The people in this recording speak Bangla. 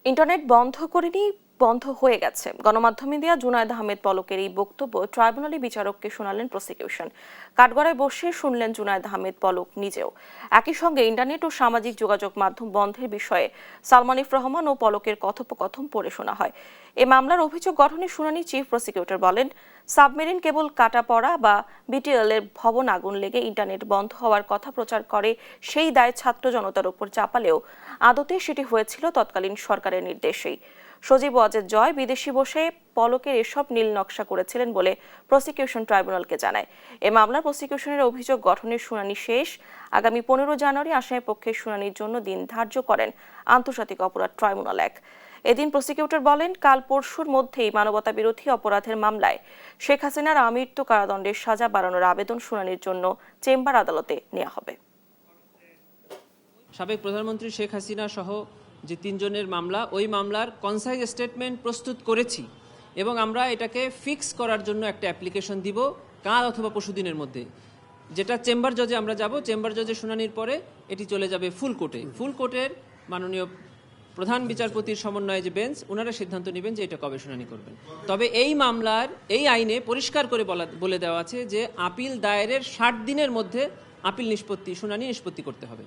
ইন্টারনেট বন্ধ করেনি, বন্ধ হয়ে গেছে। গণমাধ্যমে দেয়া জুনায়েদ আহমেদ পলকের এই বক্তব্য ট্রাইব্যুনালে বিচারককে শোনালেন প্রসিকিউশন। কাঠগড়ায় বসে শুনলেন জুনায়েদ আহমেদ পলক নিজেও। একই সঙ্গে ইন্টারনেট ও সামাজিক যোগাযোগ মাধ্যম বন্ধের বিষয়ে সালমান এফ রহমান ও পলকের কথোপকথন পড়ে শোনা হয়। এ মামলার অভিযোগ গঠনের শুনানি চিফ প্রসিকিউটর বলেন, সাবমেরিন কেবল কাটা পড়া বা বিটিএল এর ভবন আগুন লেগে ইন্টারনেট বন্ধ হওয়ার কথা প্রচার করে সেই দায় ছাত্র জনতার উপর চাপালেও আদতে সেটি হয়েছিল তৎকালীন সরকারের নির্দেশেই। সজীব ওয়াজেদ জয় বিদেশি বসে পলকের এসব নীল নকশা করেছিলেন বলে প্রসিকিউশন ট্রাইব্যুনালকে জানায়। এ মামলার প্রসিকিউশনের অভিযোগ গঠনের শুনানি শেষ। আগামী 15 জানুয়ারি আসামি পক্ষের শুনানির জন্য দিন ধার্য করেন আন্তর্জাতিক অপরাধ ট্রাইব্যুনাল 1। এদিন প্রসিকিউটর বলেন, কাল পরশুর মধ্যেই মানবতা বিরোধী অপরাধের মামলায় শেখ হাসিনার আমৃত্যু কারাদণ্ডের সাজা বাড়ানোর আবেদন শুনানির জন্য চেম্বার আদালতে নেওয়া হবে। সাবেক প্রধানমন্ত্রী শেখ হাসিনা সহ যে 3 জনের মামলা, ওই মামলার কনসাইজ স্টেটমেন্ট প্রস্তুত করেছি এবং আমরা এটাকে ফিক্স করার জন্য একটা অ্যাপ্লিকেশন দিব কাল অথবা পরশুদিনের মধ্যে, যেটা চেম্বার জজে আমরা যাব। চেম্বার জজে শুনানির পরে এটি চলে যাবে ফুল কোর্টে। ফুল কোর্টের মাননীয় প্রধান বিচারপতির সমন্বয়ে যে বেঞ্চ, ওনারা সিদ্ধান্ত নেবেন যে এটা কবে শুনানি করবেন। তবে এই মামলার এই আইনে পরিষ্কার করে বলে দেওয়া আছে যে আপিল দায়েরের 60 দিনের মধ্যে আপিল শুনানি নিষ্পত্তি করতে হবে।